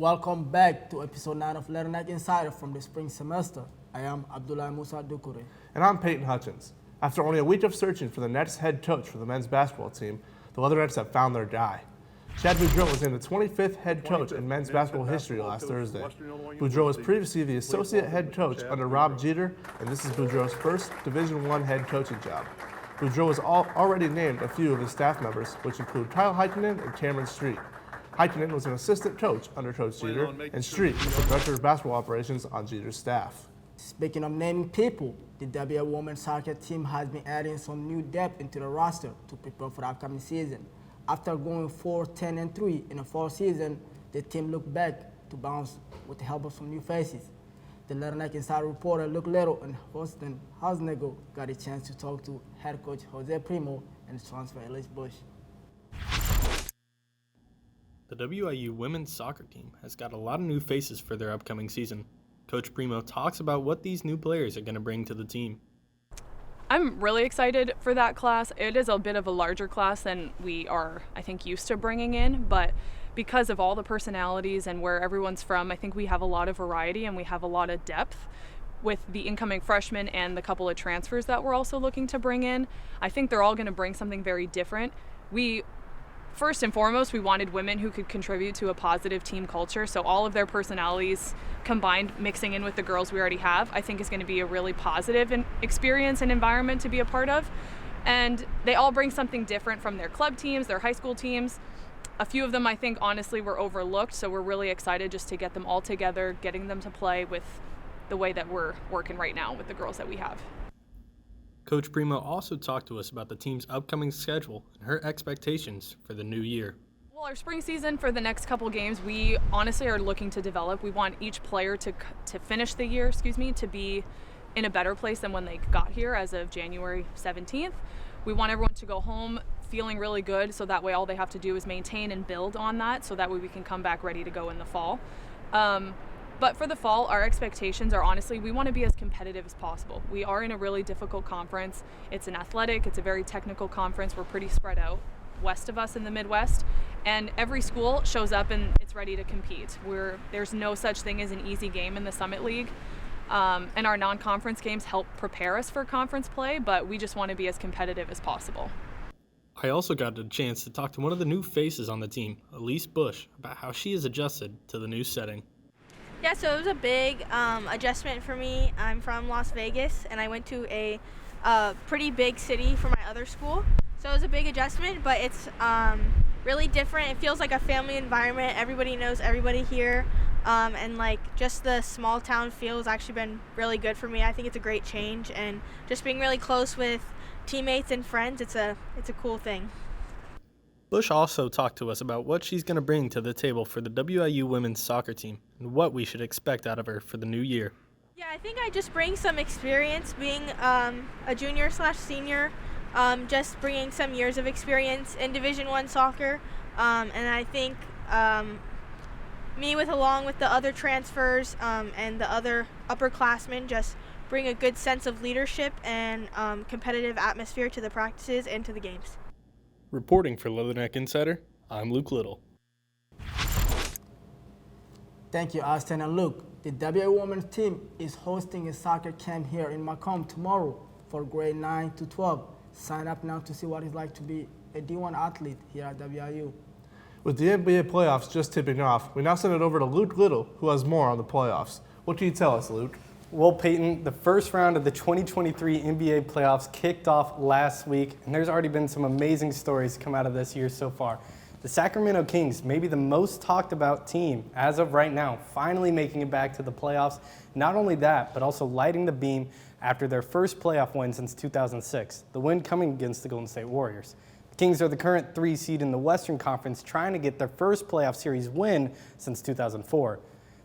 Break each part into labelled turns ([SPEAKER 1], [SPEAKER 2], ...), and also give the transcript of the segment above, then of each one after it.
[SPEAKER 1] Welcome back to episode 9 of Leatherneck Insider from the spring semester. I am Abdullah Musa Dukure.
[SPEAKER 2] And I'm Peyton Hutchins. After only a week of searching for the Nets head coach for the men's basketball team, the Leathernecks have found their guy. Chad Boudreau was named the 25th head coach in men's basketball history last Thursday. Boudreau was previously the associate head coach under Rob Jeter, and this is Boudreau's first Division I head coaching job. Boudreau has already named a few of his staff members, which include Kyle Heikkinen and Cameron Street. Heikkinen was an assistant coach under Coach Jeter, and Street was the director of basketball operations on Jeter's staff.
[SPEAKER 1] Speaking of naming people, the WA women's soccer team has been adding some new depth into the roster to prepare for the upcoming season. After going 4-10-3 in the fall season, the team looked back to bounce with the help of some new faces. The Leatherneck Insider reporter Luke Little and Houston Hausnego got a chance to talk to head coach Jose Primo and transfer Elise Bush.
[SPEAKER 3] The WIU women's soccer team has got a lot of new faces for their upcoming season. Coach Primo talks about what these new players are going to bring to the team.
[SPEAKER 4] I'm really excited for that class. It is a bit of a larger class than we are, I think, used to bringing in, but because of all the personalities and where everyone's from, I think we have a lot of variety and we have a lot of depth with the incoming freshmen and the couple of transfers that we're also looking to bring in. I think they're all going to bring something very different. First and foremost, we wanted women who could contribute to a positive team culture, so all of their personalities combined, mixing in with the girls we already have, I think is going to be a really positive experience and environment to be a part of. And they all bring something different from their club teams, their high school teams. A few of them, I think, honestly, were overlooked, so we're really excited just to get them all together, getting them to play with the way that we're working right now with the girls that we have.
[SPEAKER 3] Coach Primo also talked to us about the team's upcoming schedule and her expectations for the new year.
[SPEAKER 4] Well, our spring season for the next couple games, we honestly are looking to develop. We want each player to finish the year, to be in a better place than when they got here as of January 17th. We want everyone to go home feeling really good, so that way all they have to do is maintain and build on that, so that way we can come back ready to go in the fall. But for the fall, our expectations are honestly, we want to be as competitive as possible. We are in a really difficult conference. It's an athletic, it's a very technical conference. We're pretty spread out west of us in the Midwest. And every school shows up and it's ready to compete. There's no such thing as an easy game in the Summit League. And our non-conference games help prepare us for conference play, but we just want to be as competitive as possible.
[SPEAKER 3] I also got a chance to talk to one of the new faces on the team, Elise Bush, about how she has adjusted to the new setting.
[SPEAKER 5] Yeah, so it was a big adjustment for me. I'm from Las Vegas, and I went to a pretty big city for my other school. So it was a big adjustment, but it's really different. It feels like a family environment. Everybody knows everybody here, and like just the small town feel has actually been really good for me. I think it's a great change, and just being really close with teammates and friends, it's a cool thing.
[SPEAKER 3] Bush also talked to us about what she's going to bring to the table for the WIU women's soccer team and what we should expect out of her for the new year.
[SPEAKER 5] Yeah, I think I just bring some experience being a junior/senior, just bringing some years of experience in Division I soccer. And I think along with the other transfers and the other upperclassmen, just bring a good sense of leadership and competitive atmosphere to the practices and to the games.
[SPEAKER 3] Reporting for Leatherneck Insider, I'm Luke Little.
[SPEAKER 1] Thank you, Austin and Luke. The WA women's team is hosting a soccer camp here in Macomb tomorrow for grade 9 to 12. Sign up now to see what it's like to be a D1 athlete here at WIU.
[SPEAKER 2] With the NBA playoffs just tipping off, we now send it over to Luke Little, who has more on the playoffs. What can you tell us, Luke?
[SPEAKER 6] Well, Peyton, the first round of the 2023 NBA playoffs kicked off last week, and there's already been some amazing stories come out of this year so far. The Sacramento Kings, maybe the most talked about team as of right now, finally making it back to the playoffs. Not only that, but also lighting the beam after their first playoff win since 2006, the win coming against the Golden State Warriors. The Kings are the current 3 seed in the Western Conference, trying to get their first playoff series win since 2004.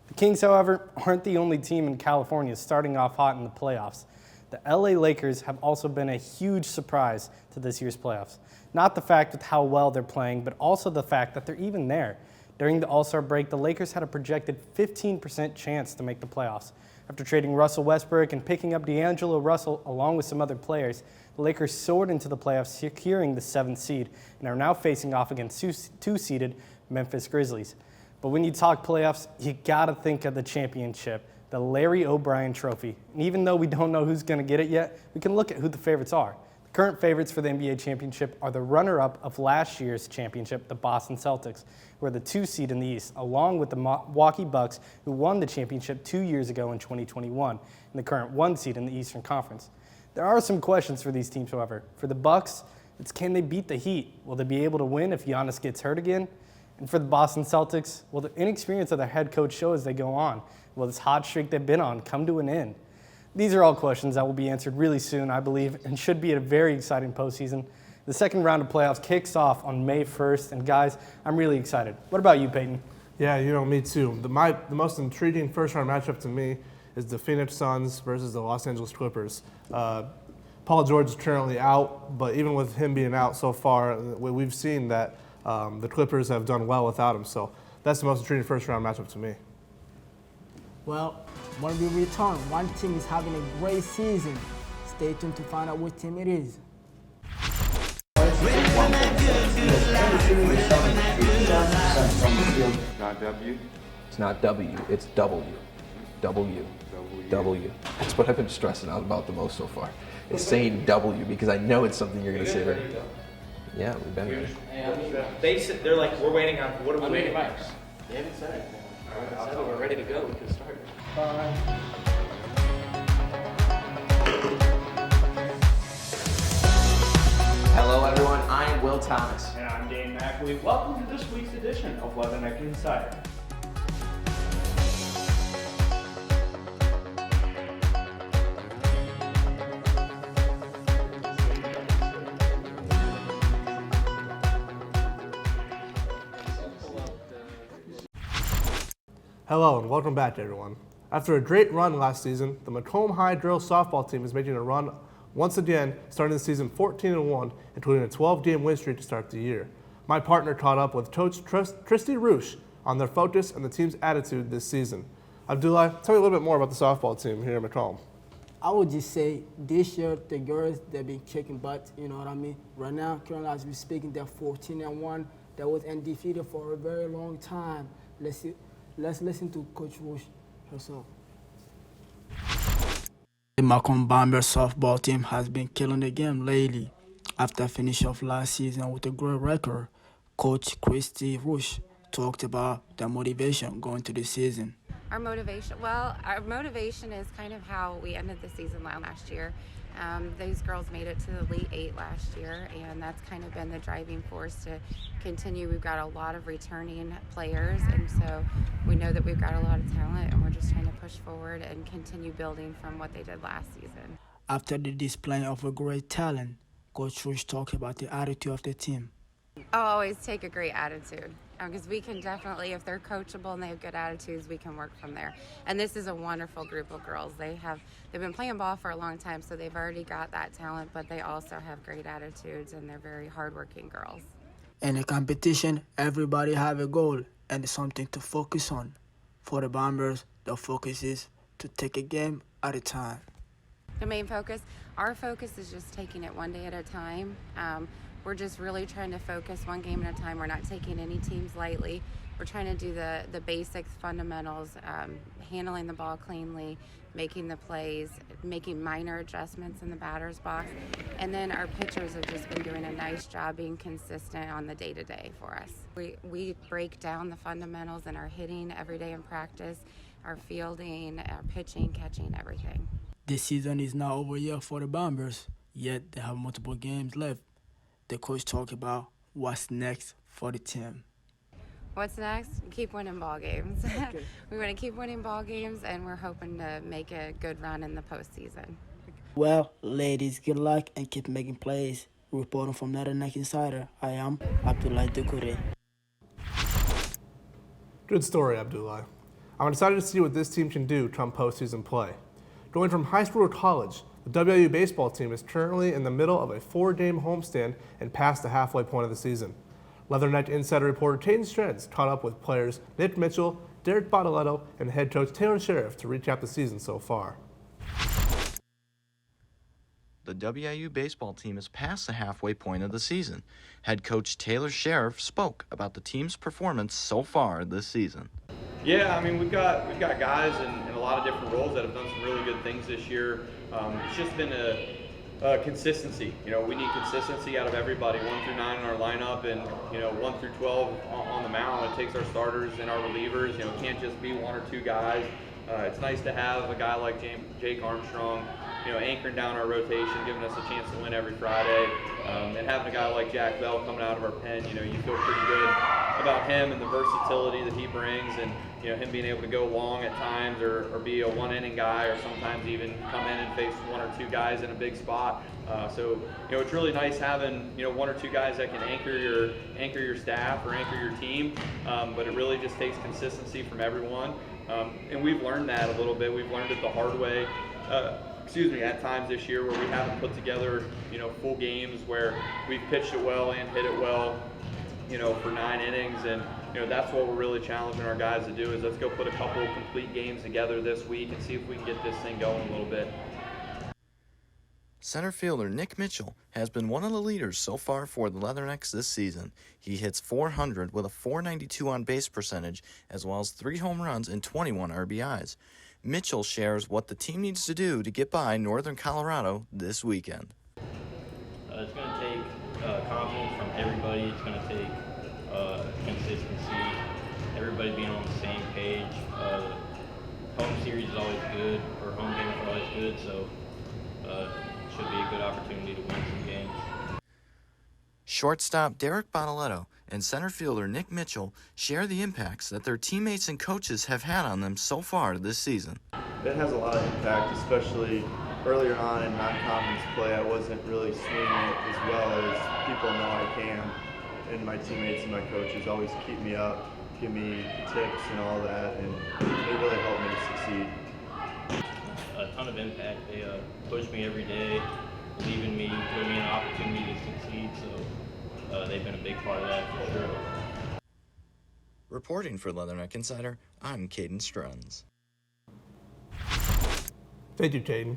[SPEAKER 6] The Kings, however, aren't the only team in California starting off hot in the playoffs. The LA Lakers have also been a huge surprise to this year's playoffs. Not the fact with how well they're playing, but also the fact that they're even there. During the All-Star break, the Lakers had a projected 15% chance to make the playoffs. After trading Russell Westbrook and picking up D'Angelo Russell along with some other players, the Lakers soared into the playoffs, securing the 7th seed, and are now facing off against 2-seeded Memphis Grizzlies. But when you talk playoffs, you gotta think of the championship, the Larry O'Brien Trophy. And even though we don't know who's gonna get it yet, we can look at who the favorites are. The current favorites for the NBA championship are the runner-up of last year's championship, the Boston Celtics, who are the 2 seed in the East, along with the Milwaukee Bucks, who won the championship 2 years ago in 2021, and the current 1 seed in the Eastern Conference. There are some questions for these teams, however. For the Bucks, it's can they beat the Heat? Will they be able to win if Giannis gets hurt again? And for the Boston Celtics, will the inexperience of their head coach show as they go on? Will this hot streak they've been on come to an end? These are all questions that will be answered really soon, I believe, and should be a very exciting postseason. The second round of playoffs kicks off on May 1st, and guys, I'm really excited. What about you, Peyton?
[SPEAKER 2] Yeah, me too. The most intriguing first-round matchup to me is the Phoenix Suns versus the Los Angeles Clippers. Paul George is currently out, but even with him being out so far, we've seen that the Clippers have done well without him. So that's the most intriguing first-round matchup to me.
[SPEAKER 1] Well, when we return, one team is having a great season. Stay tuned to find out what team it is.
[SPEAKER 7] Not W?
[SPEAKER 8] It's not W, it's W. W. W. That's what I've been stressing out about the most so far. It's saying W because I know it's something you're going to say there. Yeah, we've been there.
[SPEAKER 9] They're like, we're waiting on, what are we waiting on?
[SPEAKER 8] They haven't said it. So we're ready to go. We can start.
[SPEAKER 10] Hello everyone, I'm Will Thomas.
[SPEAKER 9] And I'm Dane Mackley. Welcome to this week's edition of Leatherneck Insider.
[SPEAKER 2] Hello and welcome back, everyone. After a great run last season, the Macomb High girls softball team is making a run once again, starting the season 14-1, including a 12-game win streak to start the year. My partner caught up with Coach Christy Roosh on their focus and the team's attitude this season. Abdullah, tell me a little bit more about the softball team here in Macomb.
[SPEAKER 1] I would just say this year the girls, they've been kicking butt, you know what I mean? Right now, currently as we're speaking, they're 14-1. They was undefeated for a very long time. Let's listen to Coach Roosh herself. The Macomb Bombers softball team has been killing the game lately. After finish off last season with a great record, Coach Christy Roosh talked about their motivation going to the season.
[SPEAKER 11] Our motivation is kind of how we ended the season last year. These girls made it to the Elite 8 last year, and that's kind of been the driving force to continue. We've got a lot of returning players, and so we know that we've got a lot of talent, and we're just trying to push forward and continue building from what they did last season.
[SPEAKER 1] After the display of a great talent, Coach Roosh talked about the attitude of the team.
[SPEAKER 11] I'll always take a great attitude because we can definitely, if they're coachable and they have good attitudes, we can work from there. And this is a wonderful group of girls. They've been playing ball for a long time, so they've already got that talent, but they also have great attitudes and they're very hardworking girls.
[SPEAKER 1] In a competition, everybody have a goal and something to focus on. For the Bombers, the focus is to take a game at a time.
[SPEAKER 11] The main focus, our focus is just taking it one day at a time. We're just really trying to focus one game at a time. We're not taking any teams lightly. We're trying to do the basics, fundamentals, handling the ball cleanly, making the plays, making minor adjustments in the batter's box. And then our pitchers have just been doing a nice job being consistent on the day-to-day for us. We break down the fundamentals in our hitting every day in practice, our fielding, our pitching, catching, everything.
[SPEAKER 1] The season is now over here for the Bombers, yet they have multiple games left. The coach talked about what's next for the team.
[SPEAKER 11] What's next? Keep winning ball games.
[SPEAKER 1] Okay.
[SPEAKER 11] We want to keep winning ball games, and we're hoping to make a good run in the postseason.
[SPEAKER 1] Well, ladies, good luck and keep making plays. Reporting from Leatherneck Insider, I am Abdullah Dukure.
[SPEAKER 2] Good story, Abdullah. I'm excited to see what this team can do come postseason play. Going from high school to college, the WIU baseball team is currently in the middle of a 4-game homestand and past the halfway point of the season. Leatherneck Insider reporter Caden Strentz caught up with players Nick Mitchell, Derek Bottaletto, and head coach Taylor Sheriff to recap the season so far.
[SPEAKER 12] The
[SPEAKER 7] WIU baseball team is past the halfway point of the season. Head coach Taylor Sheriff spoke about the team's performance so far this season.
[SPEAKER 12] Yeah, I mean, we've got guys in a lot of different roles that have done some really good things this year. It's just been a consistency. You know, we need consistency out of everybody, 1 through 9 in our lineup, and 1 through 12 on the mound. It takes our starters and our relievers. You know, it can't just be 1 or 2 guys. It's nice to have a guy like Jake Armstrong, anchoring down our rotation, giving us a chance to win every Friday, and having a guy like Jack Bell coming out of our pen. You feel pretty good about him and the versatility that he brings, and him being able to go long at times or be a 1-inning guy, or sometimes even come in and face 1 or 2 guys in a big spot. So it's really nice having 1 or 2 guys that can anchor your staff or anchor your team, but it really just takes consistency from everyone. And we've learned that a little bit. We've learned it the hard way. At times this year where we haven't put together, full games where we've pitched it well and hit it well, for 9 innings. And, that's what we're really challenging our guys to do is let's go put a couple of complete games together this week and see if we can get this thing going a little bit.
[SPEAKER 7] Center fielder Nick Mitchell has been one of the leaders so far for the Leathernecks this season. He hits .400 with a .492 on-base percentage, as well as 3 home runs and 21 RBIs. Mitchell shares what the team needs to do to get by Northern Colorado this weekend.
[SPEAKER 13] It's going to take confidence from everybody. It's going to take consistency, everybody being on the same page. Home series is always good, or home games are always good, so should be a good opportunity to win some games.
[SPEAKER 7] Shortstop Derek Bottaletto and center fielder Nick Mitchell share the impacts that their teammates and coaches have had on them so far this season.
[SPEAKER 14] It has a lot of impact, especially earlier on in non-conference play. I wasn't really swinging it as well as people know I can, and my teammates and my coaches always keep me up, give me tips and all that, and they really helped me to succeed.
[SPEAKER 13] A ton of impact. They push me every day, believe in me, give me an opportunity to succeed, so they've been a big part of that for sure.
[SPEAKER 7] Reporting for Leatherneck Insider, I'm Caden Struns.
[SPEAKER 2] Thank you, Caden.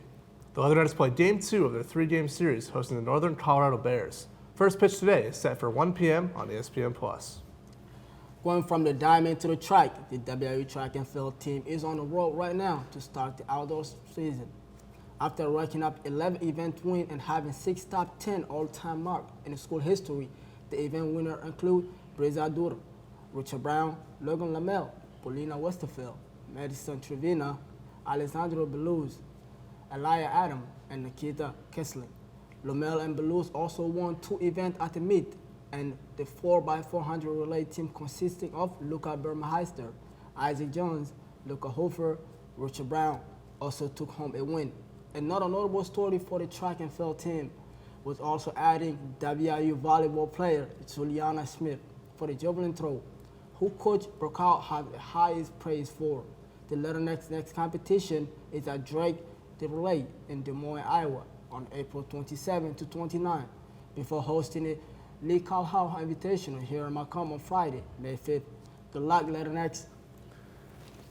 [SPEAKER 2] The Leathernecks play Game 2 of their 3-game series hosting the Northern Colorado Bears. First pitch today is set for 1 p.m. on ESPN+.
[SPEAKER 1] Going from the diamond to the track, the WIU track and field team is on the road right now to start the outdoor season. After racking up 11 event wins and having 6 top 10 all-time marks in school history, the event winners include Breza Duro, Richard Brown, Logan Lamel, Paulina Westerfield, Madison Trevina, Alessandro Beluz, Elia Adam, and Nikita Kessling. Lamel and Beluz also won 2 events at the meet, and the 4x400 relay team consisting of Luca Burmeister, Isaac Jones, Luca Hofer, Richard Brown also took home a win. Another notable story for the track and field team was also adding WIU volleyball player Juliana Smith for the javelin throw, who Coach Brokaw has the highest praise for. The Leathernecks' next competition is at Drake the Relay in Des Moines, Iowa on April 27 to 29, before hosting a Lee Calhoun Invitational here in Macomb on Friday, May 5th. Good luck, Leathernecks.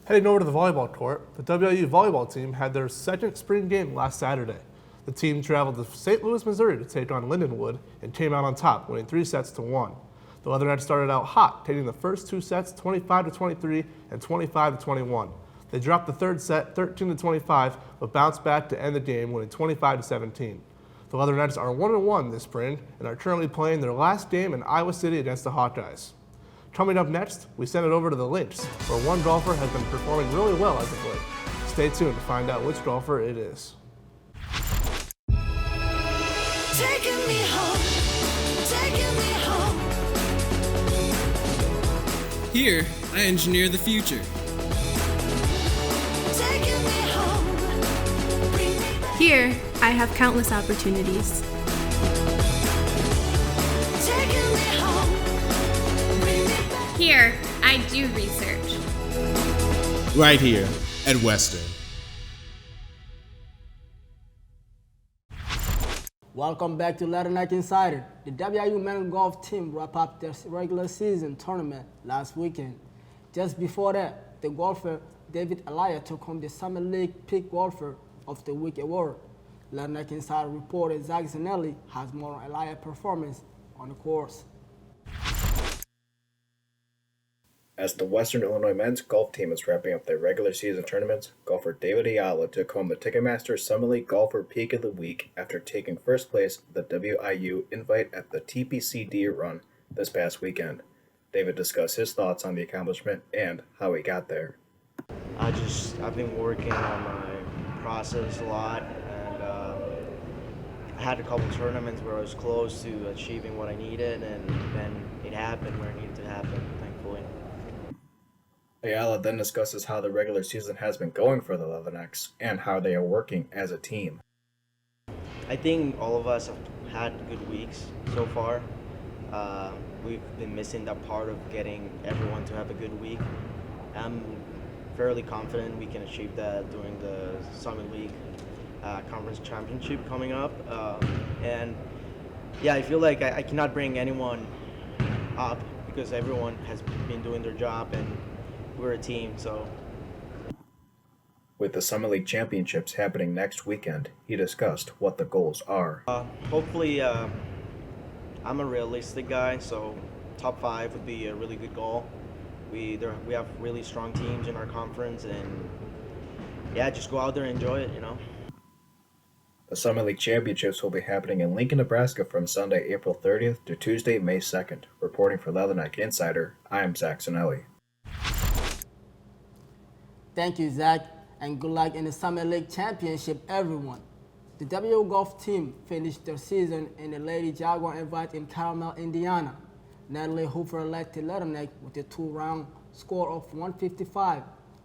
[SPEAKER 2] Heading over to the volleyball court, the WIU volleyball team had their second spring game last Saturday. The team traveled to St. Louis, Missouri to take on Lindenwood and came out on top, winning 3-1. The Leathernecks started out hot, taking the first 2 sets 25-23 and 25-21. They dropped the third set 13-25, but bounced back to end the game, winning 25-17. The Leathernecks are 1-1 this spring and are currently playing their last game in Iowa City against the Hawkeyes. Coming up next, we send it over to the Links, where one golfer has been performing really well as of late. Stay tuned to find out which golfer it is.
[SPEAKER 15] Taking me home, taking me home.
[SPEAKER 16] Here, I engineer the future.
[SPEAKER 15] Taking me home. Bring me back.
[SPEAKER 17] Here, I have countless opportunities.
[SPEAKER 15] Taking me home. Bring me back.
[SPEAKER 11] Here, I do research.
[SPEAKER 16] Right here at Western.
[SPEAKER 1] Welcome back to Leatherneck Insider. The WIU men's golf team wrapped up their regular season tournament last weekend. Just before that, the golfer David Elia took home the Summer League Peak Golfer of the Week award. Leatherneck insider reporter Zach Zanelli has more on Elia's performance on the course.
[SPEAKER 18] As the Western Illinois men's golf team is wrapping up their regular season tournaments, golfer David Ayala took home the Ticketmaster Summer League Golfer Peak of the Week after taking first place at the WIU Invite at the TPC Deer Run this past weekend. David discussed his thoughts on the accomplishment and how he got there.
[SPEAKER 19] I've been working on my process a lot, and I had a couple tournaments where I was close to achieving what I needed, and then it happened where it needed to happen, thankfully.
[SPEAKER 18] Ayala then discusses how the regular season has been going for the Leathernecks and how they are working as a team.
[SPEAKER 19] I think all of us have had good weeks so far. We've been missing that part of getting everyone to have a good week. I'm fairly confident we can achieve that during the Summit League Conference Championship coming up. And yeah, I feel like I cannot bring anyone up because everyone has been doing their job and we're a team, so.
[SPEAKER 18] With the Summer League Championships happening next weekend, he discussed what the goals are.
[SPEAKER 19] Hopefully, I'm a realistic guy, so top 5 would be a really good goal. We have really strong teams in our conference, and yeah, just go out there and enjoy it, you know.
[SPEAKER 18] The Summer League Championships will be happening in Lincoln, Nebraska from Sunday, April 30th to Tuesday, May 2nd. Reporting for Leatherneck Insider, I am Zach Zanelli.
[SPEAKER 1] Thank you, Zach, and good luck in the Summer League Championship, everyone. The WO golf team finished their season in the Lady Jaguar Invite in Carmel, Indiana. Natalie Hoover led the Leatherneck with a 2-round score of 155.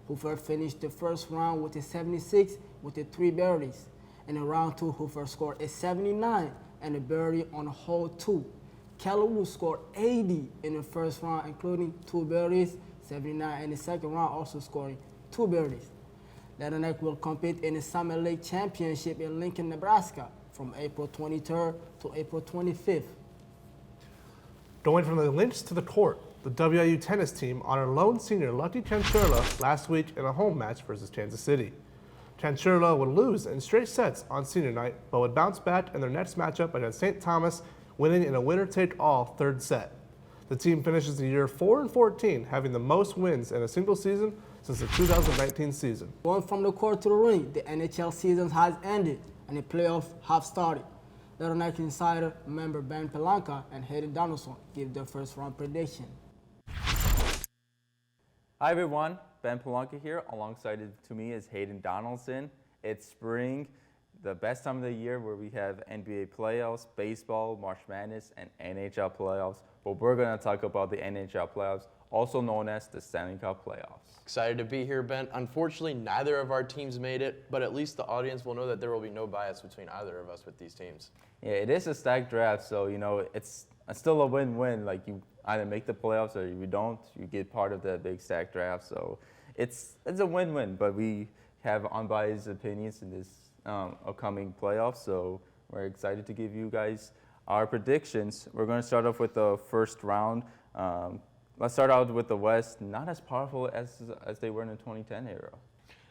[SPEAKER 1] Hoover finished the first round with a 76 with the 3 birdies. In round 2, Hoover scored a 79 and a birdie on hole 2. Kelly Wu scored 80 in the first round, including 2 birdies, 79 in the second round, also scoring 2 birdies. Leatherneck will compete in the Summer League Championship in Lincoln, Nebraska from April 23rd to April 25th.
[SPEAKER 2] Going from the links to the court, the WIU tennis team honored lone senior Lucky Chanchurla last week in a home match versus Kansas City. Chanchurla would lose in straight sets on senior night, but would bounce back in their next matchup against St. Thomas, winning in a winner-take-all third set. The team finishes the year 4-14, having the most wins in a single season since the 2019 season.
[SPEAKER 1] Going from the court to the ring, the NHL season has ended and the playoffs have started. Leatherneck Insider member Ben Pelanka and Hayden Donaldson give their first round prediction.
[SPEAKER 20] Hi everyone, Ben Pelanka here. Alongside to me is Hayden Donaldson. It's spring, the best time of the year where we have NBA playoffs, baseball, March Madness, and NHL playoffs. But we're going to talk about the NHL playoffs, also known as the Stanley Cup playoffs.
[SPEAKER 21] Excited to be here, Ben. Unfortunately, neither of our teams made it, but at least the audience will know that there will be no bias between either of us with these teams.
[SPEAKER 20] Yeah, it is a stacked draft, so it's still a win-win. Like, you either make the playoffs or you don't, you get part of the big stacked draft. So it's a win-win, but we have unbiased opinions in this upcoming playoffs. So we're excited to give you guys our predictions. We're going to start off with the first round. Let's start out with the West. Not as powerful as they were in the 2010 era.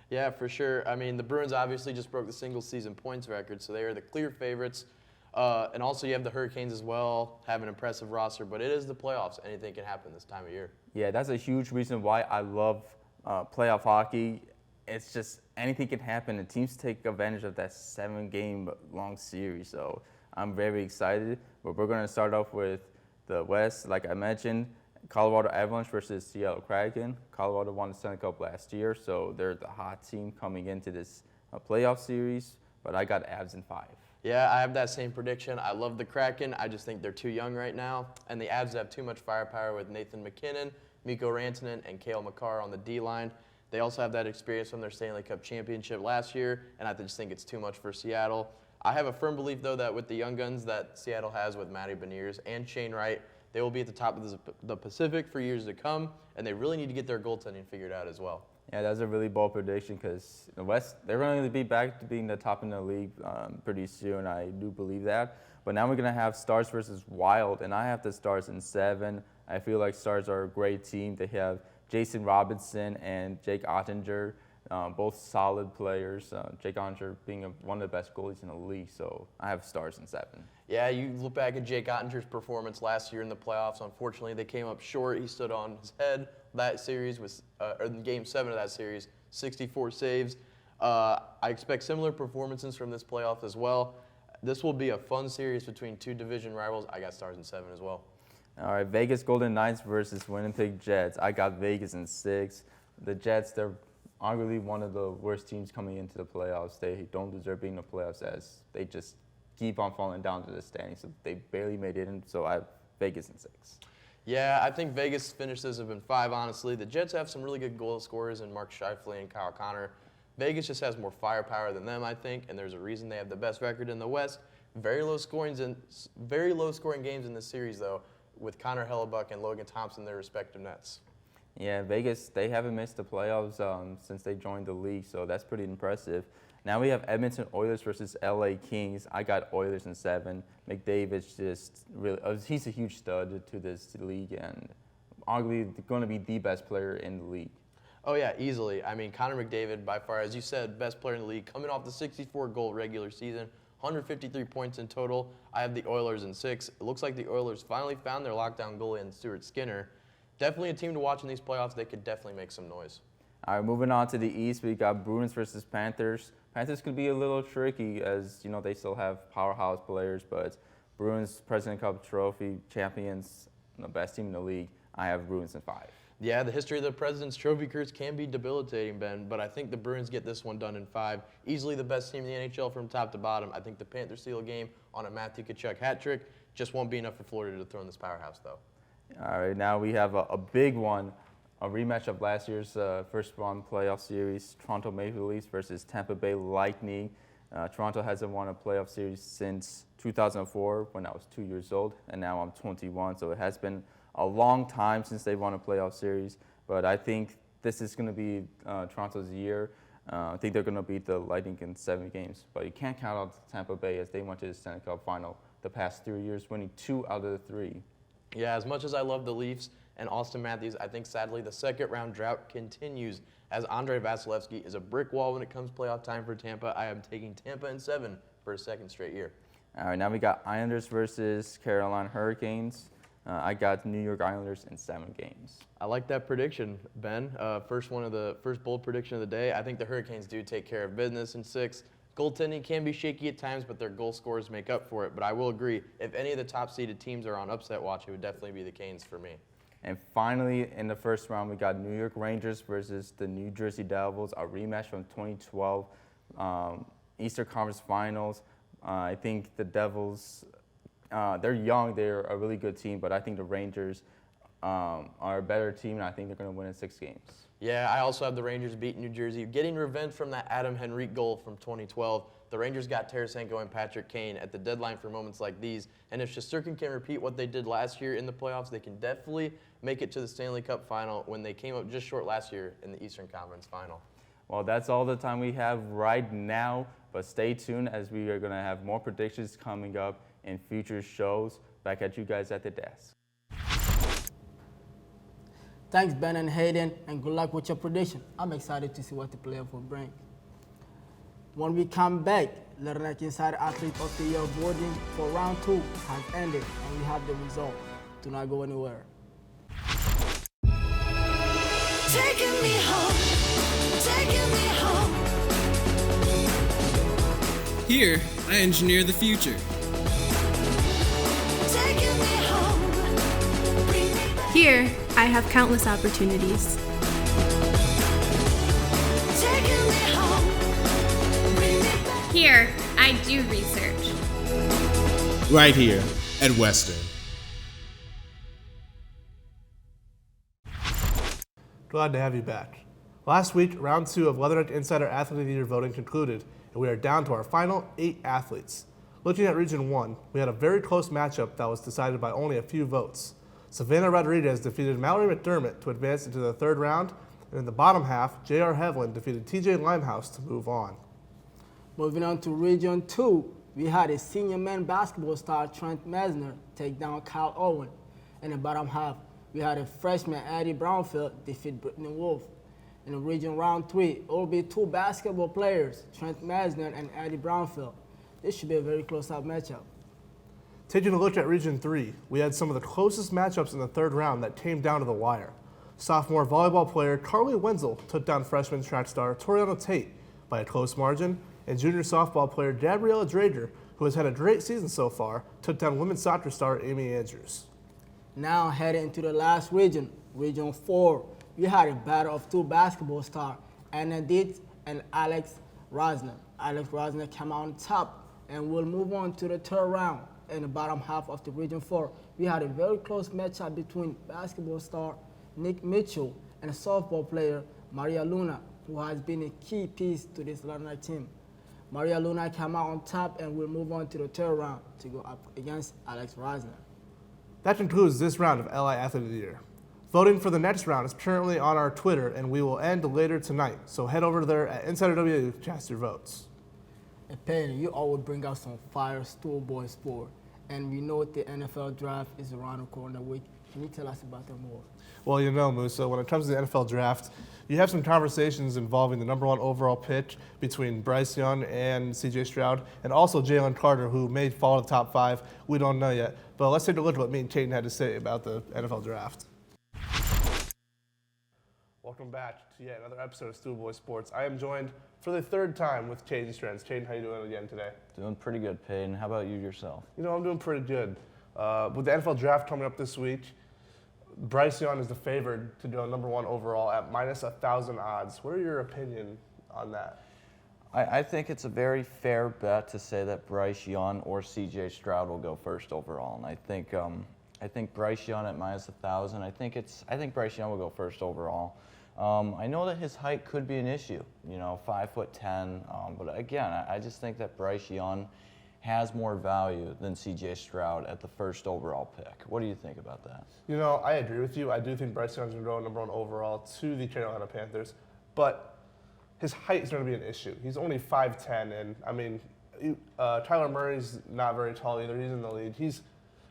[SPEAKER 21] Yeah, for sure. I mean, the Bruins obviously just broke the single-season points record, so they are the clear favorites. And also you have the Hurricanes as well, have an impressive roster, but it is the playoffs. Anything can happen this time of year.
[SPEAKER 20] Yeah, that's a huge reason why I love playoff hockey. It's just anything can happen, and teams take advantage of that 7-game-long series. So I'm very excited. But we're going to start off with the West. Like I mentioned, Colorado Avalanche versus Seattle Kraken. Colorado won the Stanley Cup last year, so they're the hot team coming into this playoff series. But I got Avs in 5.
[SPEAKER 21] Yeah, I have that same prediction. I love the Kraken. I just think they're too young right now. And the Avs have too much firepower with Nathan McKinnon, Mikko Rantanen, and Cale Makar on the D-line. They also have that experience from their Stanley Cup championship last year, and I just think it's too much for Seattle. I have a firm belief, though, that with the young guns that Seattle has with Matty Beniers and Shane Wright, they will be at the top of the Pacific for years to come, and they really need to get their goaltending figured out as well.
[SPEAKER 20] Yeah, that's a really bold prediction because the West, they're going to be back to being the top in the league pretty soon. I do believe that. But now we're going to have Stars versus Wild, and I have the Stars in 7. I feel like Stars are a great team. They have Jason Robinson and Jake Ottinger. Both solid players. Jake Ottinger being one of the best goalies in the league, so I have stars in 7.
[SPEAKER 21] Yeah, you look back at Jake Ottinger's performance last year in the playoffs. Unfortunately, they came up short. He stood on his head that series, or in Game 7 of that series, 64 saves. I expect similar performances from this playoff as well. This will be a fun series between two division rivals. I got stars in 7 as well.
[SPEAKER 20] All right, Vegas Golden Knights versus Winnipeg Jets. I got Vegas in 6. The Jets, they're arguably one of the worst teams coming into the playoffs. They don't deserve being in the playoffs as they just keep on falling down to the standings. So they barely made it in, so I have Vegas in 6.
[SPEAKER 21] Yeah, I think Vegas finishes have been 5, honestly. The Jets have some really good goal scorers in Mark Scheifele and Kyle Connor. Vegas just has more firepower than them, I think, and there's a reason they have the best record in the West. Very low scoring games in this series, though, with Connor Hellebuck and Logan Thompson, their respective nets.
[SPEAKER 20] Yeah, Vegas, they haven't missed the playoffs since they joined the league, so that's pretty impressive. Now we have Edmonton Oilers versus LA Kings. I got Oilers in 7. McDavid's just really, he's a huge stud to this league and arguably going to be the best player in the league.
[SPEAKER 21] Oh, yeah, easily. I mean, Connor McDavid, by far, as you said, best player in the league, coming off the 64-goal regular season, 153 points in total. I have the Oilers in 6. It looks like the Oilers finally found their lockdown goalie in Stuart Skinner. Definitely a team to watch in these playoffs. They could definitely make some noise.
[SPEAKER 20] All right, moving on to the East, we got Bruins versus Panthers. Panthers could be a little tricky as, you know, they still have powerhouse players, but Bruins President Cup trophy champions, the best team in the league. I have Bruins in 5.
[SPEAKER 21] Yeah, the history of the President's Trophy curse can be debilitating, Ben, but I think the Bruins get this one done in 5. Easily the best team in the NHL from top to bottom. I think the Panthers steal a game on a Matthew Tkachuk hat trick. Just won't be enough for Florida to throw in this powerhouse, though.
[SPEAKER 20] All right, now we have a big one, a rematch of last year's first round playoff series, Toronto Maple Leafs versus Tampa Bay Lightning. Toronto hasn't won a playoff series since 2004 when I was 2 years old, and now I'm 21, so it has been a long time since they won a playoff series, but I think this is going to be Toronto's year. I think they're going to beat the Lightning in 7 games, but you can't count out Tampa Bay as they went to the Stanley Cup final the past 3 years, winning 2 out of the 3.
[SPEAKER 21] Yeah, as much as I love the Leafs and Austin Matthews, I think sadly the second-round drought continues as Andrei Vasilevsky is a brick wall when it comes playoff time for Tampa. I am taking Tampa in 7 for a second straight year.
[SPEAKER 20] All right, now we got Islanders versus Carolina Hurricanes. I got New York Islanders in 7 games.
[SPEAKER 21] I like that prediction, Ben. First bold prediction of the day. I think the Hurricanes do take care of business in 6. Goaltending can be shaky at times, but their goal scorers make up for it. But I will agree, if any of the top-seeded teams are on upset watch, it would definitely be the Canes for me.
[SPEAKER 20] And finally, in the first round, we got New York Rangers versus the New Jersey Devils, a rematch from 2012 Eastern Conference Finals. I think the Devils, they're young, they're a really good team, but I think the Rangers are a better team, and I think they're going to win in 6 games.
[SPEAKER 21] Yeah, I also have the Rangers beating New Jersey, getting revenge from that Adam Henrique goal from 2012. The Rangers got Tarasenko and Patrick Kane at the deadline for moments like these, and if Shesterkin can repeat what they did last year in the playoffs, they can definitely make it to the Stanley Cup final when they came up just short last year in the Eastern Conference final.
[SPEAKER 20] Well, that's all the time we have right now, but stay tuned as we are going to have more predictions coming up in future shows. Back at you guys at the desk.
[SPEAKER 1] Thanks, Ben and Hayden, and good luck with your prediction. I'm excited to see what the playoff will bring. When we come back, Leatherneck Insider Athlete of the Year voting for round 2 has ended, and we have the result. Do not go anywhere.
[SPEAKER 15] Taking me home, taking me home.
[SPEAKER 16] Here, I engineer the future.
[SPEAKER 15] Taking me home. Bring me back.
[SPEAKER 17] Here, I have countless opportunities.
[SPEAKER 15] Taking me home. Bring me back.
[SPEAKER 17] Here, I do research.
[SPEAKER 16] Right here at Western.
[SPEAKER 2] Glad to have you back. Last week, round 2 of Leatherneck Insider Athlete of the Year voting concluded, and we are down to our final 8 athletes. Looking at Region 1, we had a very close matchup that was decided by only a few votes. Savannah Rodriguez defeated Mallory McDermott to advance into the 3rd round, and in the bottom half, J.R. Hevlin defeated T.J. Limehouse to move on.
[SPEAKER 1] Moving on to Region 2, we had a senior men basketball star Trent Mesner take down Kyle Owen. In the bottom half, we had a freshman Eddie Brownfield defeat Brittany Wolf. In Region Round 3, it will be two basketball players, Trent Mesner and Eddie Brownfield. This should be a very close-up matchup.
[SPEAKER 2] Taking a look at Region 3, we had some of the closest matchups in the third round that came down to the wire. Sophomore volleyball player Carly Wenzel took down freshman track star Toriano Tate by a close margin, and junior softball player Gabriella Drager, who has had a great season so far, took down women's soccer star Amy Andrews.
[SPEAKER 1] Now heading into the last region, Region 4, we had a battle of two basketball stars, Anna Dietz and Alex Rosner. Alex Rosner came out on top and will move on to the third round. In the bottom half of the Region 4, we had a very close matchup between basketball star Nick Mitchell and softball player Maria Luna, who has been a key piece to this Leatherneck team. Maria Luna came out on top and will move on to the third round to go up against Alex Rosner.
[SPEAKER 2] That concludes this round of LI Athlete of the Year. Voting for the next round is currently on our Twitter, and we will end later tonight. So head over there at Insider W to cast your votes.
[SPEAKER 1] And Payne, you always bring out some fire schoolboy sport, and we know the NFL draft is around the corner week. Can you tell us about that more?
[SPEAKER 2] Well, you know, Musa, when it comes to the NFL draft, you have some conversations involving the number one overall pick between Bryce Young and C.J. Stroud, and also Jalen Carter, who may fall to the top 5. We don't know yet. But let's take a look at what me and Caden had to say about the NFL draft. Welcome back to yet another episode of Schoolboy Sports. I am joined for the third time with Caden Strands. Caden, how you doing again today?
[SPEAKER 20] Doing pretty good, Peyton. How about you yourself?
[SPEAKER 2] You know, I'm doing pretty good. With the NFL draft coming up this week, Bryce Young is the favorite to go number one overall at minus 1,000 odds. What are your opinion on that?
[SPEAKER 20] I think it's a very fair bet to say that Bryce Young or C.J. Stroud will go first overall, and I think Bryce Young at minus 1,000. I think Bryce Young will go first overall. I know that his height could be an issue, 5'10", but again, I just think that Bryce Young has more value than C.J. Stroud at the first overall pick. What do you think about that?
[SPEAKER 2] You know, I agree with you. I do think Bryce Young's going to go number one overall to the Carolina Panthers, but his height is going to be an issue. He's only 5'10", and I mean, Kyler Murray's not very tall either. He's in the lead. He's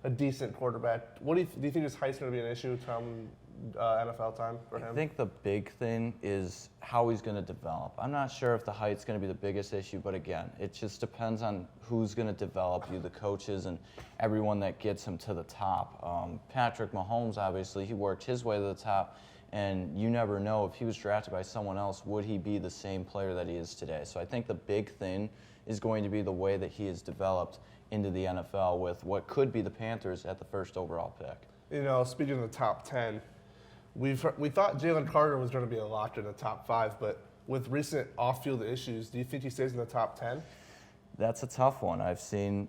[SPEAKER 2] a decent quarterback. Do you think his height's going to be an issue come NFL time for him?
[SPEAKER 20] I think the big thing is how he's going to develop. I'm not sure if the height's going to be the biggest issue, but again, it just depends on who's going to develop you, the coaches and everyone that gets him to the top. Patrick Mahomes, obviously, he worked his way to the top, and you never know if he was drafted by someone else, would he be the same player that he is today? So I think the big thing is going to be the way that he is developed into the NFL with what could be the Panthers at the first overall pick.
[SPEAKER 2] You know, speaking of the top 10, we thought Jalen Carter was going to be a lock in the top 5, but with recent off-field issues, do you think he stays in the top 10?
[SPEAKER 20] That's a tough one. I've seen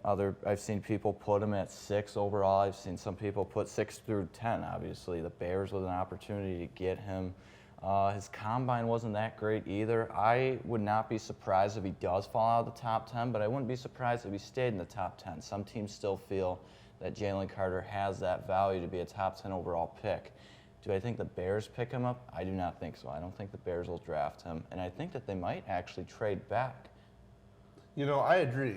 [SPEAKER 20] people put him at 6 overall. I've seen some people put 6 through 10. Obviously, the Bears with an opportunity to get him. His combine wasn't that great either. I would not be surprised if he does fall out of the top 10, but I wouldn't be surprised if he stayed in the top 10. Some teams still feel that Jalen Carter has that value to be a top 10 overall pick. Do I think the Bears pick him up? I do not think so. I don't think the Bears will draft him, and I think that they might actually trade back.
[SPEAKER 2] You know, I agree.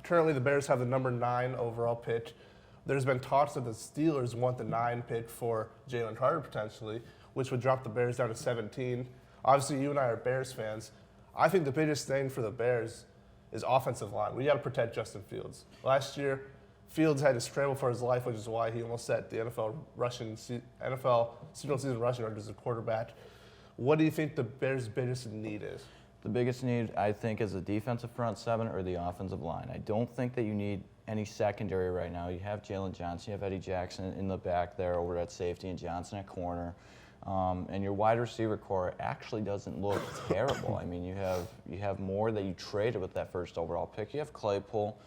[SPEAKER 2] Currently, the Bears have the number 9 overall pick. There's been talks that the Steelers want the 9 pick for Jalen Carter potentially, which would drop the Bears down to 17. Obviously, you and I are Bears fans. I think the biggest thing for the Bears is offensive line. We got to protect Justin Fields. Last year, Fields had to scramble for his life, which is why he almost set the NFL single season rushing record as a quarterback. What do you think the Bears' biggest need is?
[SPEAKER 20] The biggest need, I think, is the defensive front 7 or the offensive line. I don't think that you need any secondary right now. You have Jalen Johnson, you have Eddie Jackson in the back there over at safety and Johnson at corner. And your wide receiver core actually doesn't look terrible. I mean, you have more that you traded with that first overall pick. You have Claypool,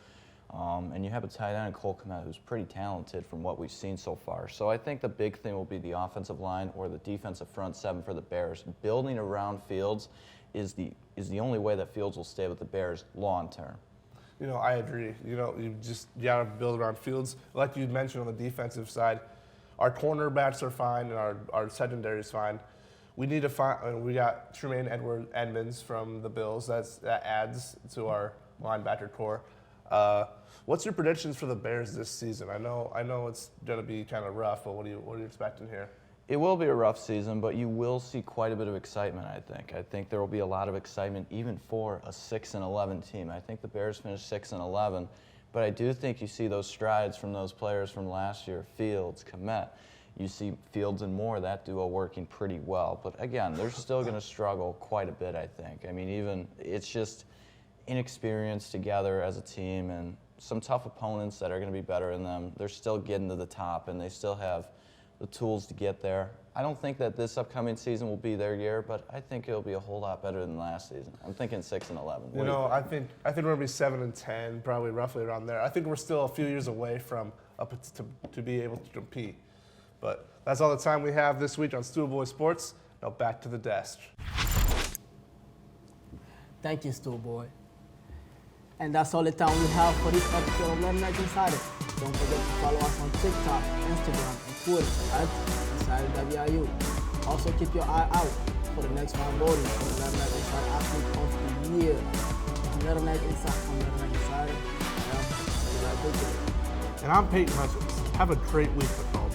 [SPEAKER 20] and you have a tight end, Cole Kmet, who's pretty talented from what we've seen so far. So I think the big thing will be the offensive line or the defensive front 7 for the Bears. Building around Fields is the only way that Fields will stay with the Bears long term.
[SPEAKER 2] You know, I agree. You know, you got to build around Fields. Like you mentioned on the defensive side, our cornerbacks are fine and our secondary is fine. We need to find. We got Tremaine Edmonds from the Bills. That adds to our linebacker core. What's your predictions for the Bears this season? I know it's going to be kind of rough, but what are you expecting here?
[SPEAKER 20] It will be a rough season, but you will see quite a bit of excitement, I think. I think there will be a lot of excitement even for a 6-11 team. I think the Bears finished 6-11, but I do think you see those strides from those players from last year, Fields, Kmet. You see Fields and Moore, that duo working pretty well. But again, they're still going to struggle quite a bit, I think. I mean, even it's just inexperience together as a team and some tough opponents that are going to be better than them. They're still getting to the top, and they still have the tools to get there. I don't think that this upcoming season will be their year, but I think it'll be a whole lot better than last season. I'm thinking 6-11.
[SPEAKER 2] You know, I think we're going to be 7-10, probably roughly around there. I think we're still a few years away from to be able to compete. But that's all the time we have this week on Stool Boy Sports. Now back to the desk.
[SPEAKER 1] Thank you, Stool Boy. And that's all the time we have for this episode of Leatherneck Insider. Don't forget to follow us on TikTok, Instagram, and Twitter at InsiderWIU. Also keep your eye out for the next round voting for the Leatherneck Insider Athlete of the Year. Leatherneck Insider.
[SPEAKER 2] And I'm Peyton Hutchins. Have a great week at home.